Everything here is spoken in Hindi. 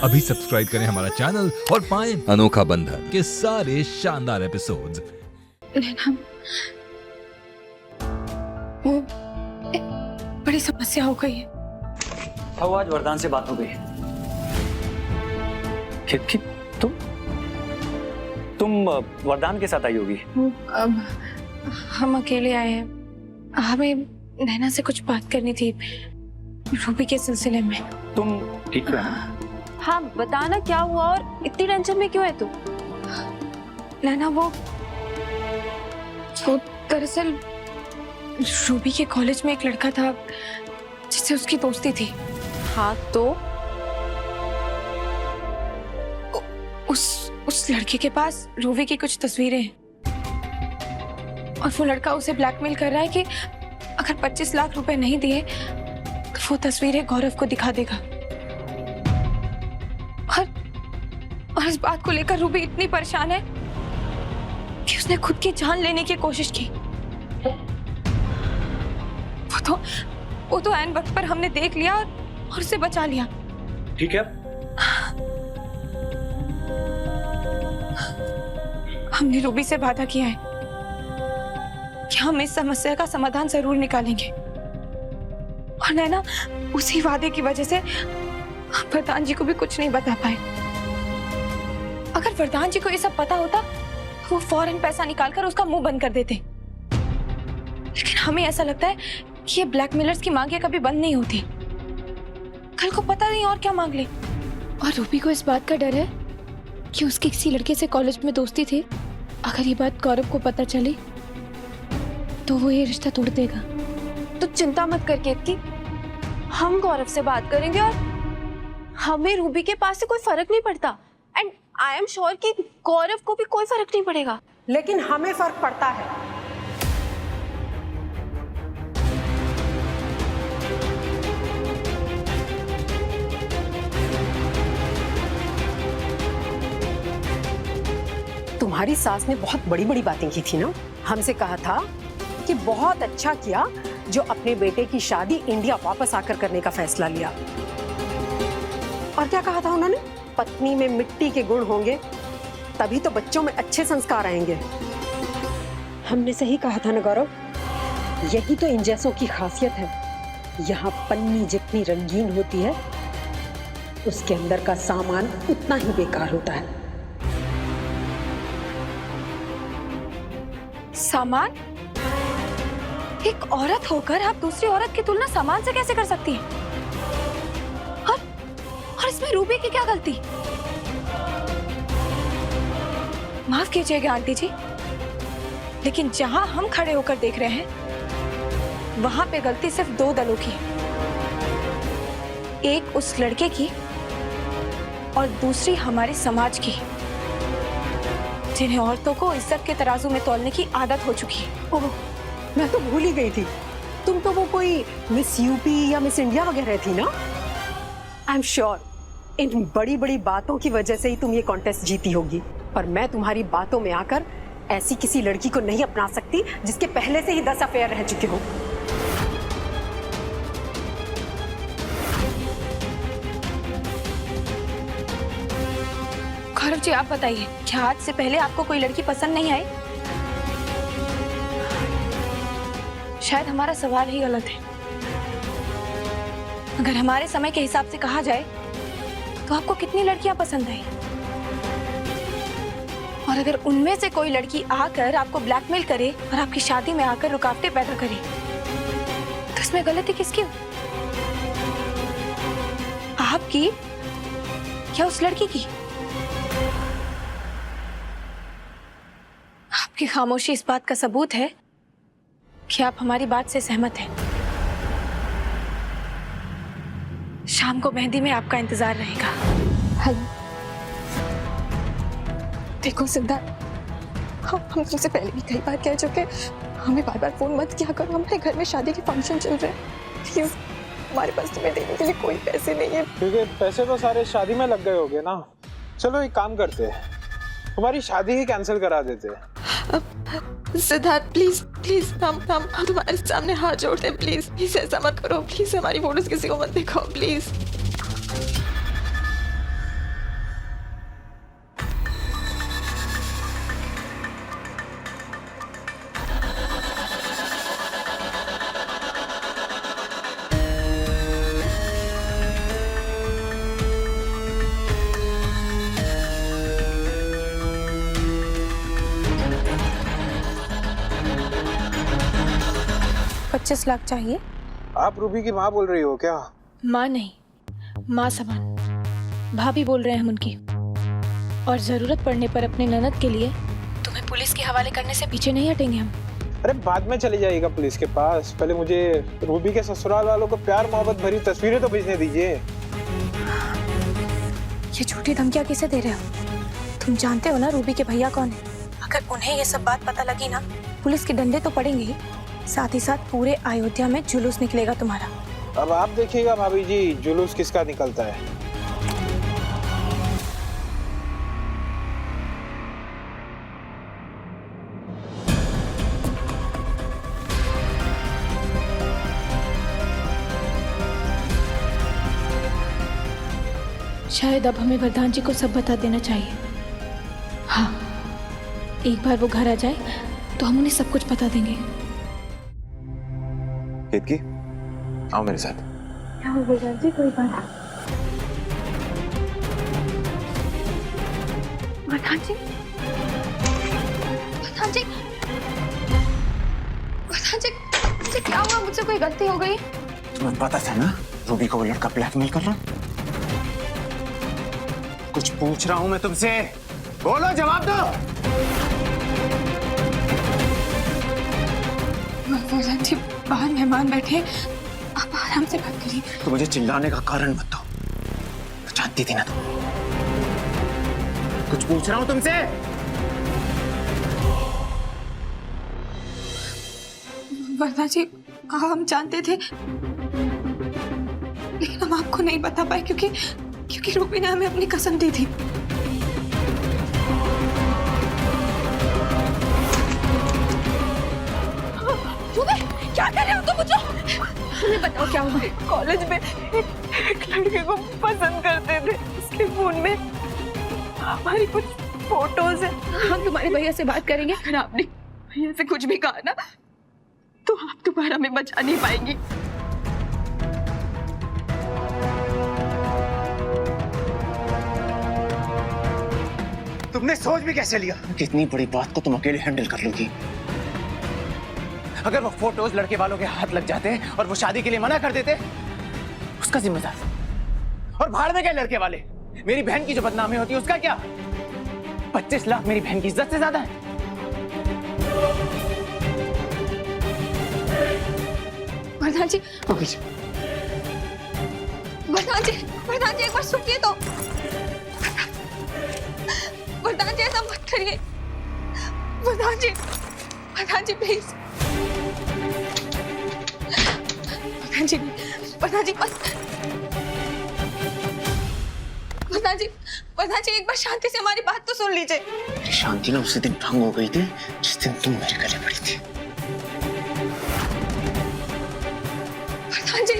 अभी सब्सक्राइब करें हमारा चैनल और पाएं अनोखा बंधन के सारे शानदार एपिसोड्स। नैना, वो बड़ी समस्या हो गई है। अब आज वरदान से बात हो गई। कि तुम वरदान के साथ आई होगी। अब हम अकेले आए हैं, हमें नैना से कुछ बात करनी थी रूबी के सिलसिले में। तुम ठीक है? हाँ बताना क्या हुआ और इतनी टेंशन में क्यों है तू? नैना वो दरअसल रूबी के कॉलेज में एक लड़का था जिससे उसकी दोस्ती थी। हाँ तो उस लड़के के पास रूबी की कुछ तस्वीरें हैं और वो लड़का उसे ब्लैकमेल कर रहा है कि अगर 25 लाख रुपए नहीं दिए तो वो तस्वीरें गौरव को दिखा देगा। और इस बात को लेकर रूबी इतनी परेशान है कि उसने खुद की जान लेने की कोशिश की। वो तो ऐन वक्त पर हमने देख लिया और उसे बचा लिया। ठीक है, हमने रूबी से वादा किया है कि हम इस समस्या का समाधान जरूर निकालेंगे। और नैना, उसी वादे की वजह से हम वरदान जी को भी कुछ नहीं बता पाए। अगर वरदान जी को ये सब पता होता तो वो फौरन पैसा निकालकर उसका मुंह बंद कर देते। लेकिन हमें ऐसा लगता है कि ये ब्लैकमेलर्स की मांगे कभी बंद नहीं होती। कल को पता नहीं और क्या मांग ले। और रूबी को इस बात का डर है कि उसकी किसी लड़के से कॉलेज में दोस्ती थी। अगर ये बात गौरव को पता चली तो वो ये रिश्ता तोड़ देगा। तू चिंता मत कर केतकी, हम गौरव से बात करेंगे और हमें रूबी के पास से कोई फर्क नहीं पड़ता। एंड आई एम श्योर कि गौरव को भी कोई फर्क नहीं पड़ेगा। लेकिन हमें फर्क पड़ता है। तुम्हारी सास ने बहुत बड़ी बड़ी बातें की थी ना। हमसे कहा था कि बहुत अच्छा किया जो अपने बेटे की शादी इंडिया वापस आकर करने का फैसला लिया। और क्या कहा था उन्होंने? पत्नी में मिट्टी के गुण होंगे तभी तो बच्चों में अच्छे संस्कार आएंगे। हमने सही कहा था ना गौरव? यही तो इन जैसों की खासियत है। यहाँ पन्नी जितनी रंगीन होती है उसके अंदर का सामान उतना ही बेकार होता है। सामान? एक औरत होकर आप दूसरी औरत की तुलना सामान से कैसे कर सकती हैं? और इसमें रूबी की क्या गलती? माफ कीजिएगा आंटी जी, लेकिन जहां हम खड़े होकर देख रहे हैं वहां पे गलती सिर्फ दो दलों की है। एक उस लड़के की और दूसरी हमारे समाज की, जिन्हें औरतों को इज्जत के तराजू में तौलने की आदत हो चुकी है। ओह, मैं तो भूल ही गई थी। तुम तो वो कोई मिस यूपी या मिस इंडिया वगैरह थी ना। आई एम श्योर इन बड़ी बड़ी बातों की वजह से ही तुम ये कॉन्टेस्ट जीती होगी। पर मैं तुम्हारी बातों में आकर ऐसी किसी लड़की को नहीं अपना सकती जिसके पहले से ही 10 अफेयर रह चुके हो। गौरव जी, आप बताइए, क्या आज से पहले आपको कोई लड़की पसंद नहीं आई? शायद हमारा सवाल ही गलत है। अगर हमारे समय के हिसाब से कहा जाए तो आपको कितनी लड़कियां पसंद आई? और अगर उनमें से कोई लड़की आकर आपको ब्लैकमेल करे और आपकी शादी में आकर रुकावटें पैदा करे तो इसमें गलती किसकी? आपकी या उस लड़की की? आपकी खामोशी इस बात का सबूत है कि आप हमारी बात से सहमत हैं। शाम को मेहंदी में आपका इंतजार रहेगा। हेलो, देखो सिद्धार्थ, हम तुमसे पहले भी कई बार कह चुके, हमें बार बार फोन मत किया करो। हमारे घर में शादी के फंक्शन चल रहे हैं। प्लीज, हमारे पास तुम्हें देने के लिए कोई पैसे नहीं है। क्योंकि पैसे तो सारे शादी में लग गए होंगे ना। चलो एक काम करते हैं, हमारी शादी ही कैंसिल करा देते हैं। सिद्धार्थ प्लीज प्लीज, हम तुम्हारे सामने हाथ जोड़ते हैं। प्लीज ऐसा मत करो। प्लीज हमारी फोटोज किसी को मत दिखाओ प्लीज। 25 लाख चाहिए। आप रूबी की माँ बोल रही हो क्या? माँ नहीं, माँ समान भाभी बोल रहे हैं हम उनकी। और जरूरत पड़ने पर अपने ननद के लिए तुम्हें पुलिस के हवाले करने से पीछे नहीं हटेंगे हम। अरे बाद में चले जाइएगा पुलिस के पास, पहले मुझे रूबी के ससुराल वालों को प्यार मोहब्बत भरी तस्वीरें तो भेजने दीजिए। ये झूठी धमकियां किसे दे रहे हो? तुम जानते हो ना रूबी के भैया कौन है? अगर उन्हें ये सब बात पता लगी ना, पुलिस के डंडे तो पड़ेंगे ही, साथ ही साथ पूरे अयोध्या में जुलूस निकलेगा तुम्हारा। अब आप देखिएगा भाभी जी, जुलूस किसका निकलता है। शायद अब हमें वरदान जी को सब बता देना चाहिए। हाँ, एक बार वो घर आ जाए तो हम उन्हें सब कुछ बता देंगे। केतकी, आओ मेरे साथ। क्या हो वरदान जी, कोई बात? वरदान जी, वरदान जी, वरदान जी, मुझे क्या हुआ? मुझसे कोई गलती हो गई? तुम्हें पता था ना रूबी को वो लड़का ब्लैकमेल कर रहा? कुछ पूछ रहा हूं मैं तुमसे, बोलो, जवाब दो। वरदान जी, बाहर मेहमान बैठे, आप आराम से बात करिए। तो मुझे चिल्लाने का कारण मत दो, तो जानती थी ना तुम। कुछ पूछ रहा हूं तुमसे। वरदान जी, हम जानते थे, लेकिन हम आपको नहीं बता पाए क्योंकि रूबी ने हमें अपनी कसम दी थी। क्या कर रहे हो तुम? मुझे तुम्हें बताओ क्या हुआ? कॉलेज में एक लड़के को पसंद करते थे, उसके फोन में हमारी कुछ फोटोज है। हम तुम्हारे भैया से बात करेंगे। अगर आपने भैया से कुछ भी कहा ना, तो आप दोबारा हमें बचा नहीं पाएंगी। तुमने सोच भी कैसे लिया कि इतनी बड़ी बात को तुम अकेले हैंडल कर लोगी? अगर वो फोटोज लड़के वालों के हाथ लग जाते और वो शादी के लिए मना कर देते, उसका जिम्मेदार। और भाड़ में गए लड़के वाले। मेरी बहन की जो बदनामी होती है उसका क्या? 25 लाख मेरी बहन की इज्जत से ज्यादा है। वरदान जी, वरदान जी, वरदान जी, एक बार सुनिए तो। वरदान जी, ऐसा मत करिए। वरदान जी, वरदान जी, प्लीज। वरदान जी, वरदान जी, वरदान जी, वरदान जी, एक बार शांति से हमारी बात तो सुन लीजिए। मेरी शांति ना उसी दिन भंग हो गई थी जिस दिन तुम मेरे गले पड़ी थी। वरदान जी,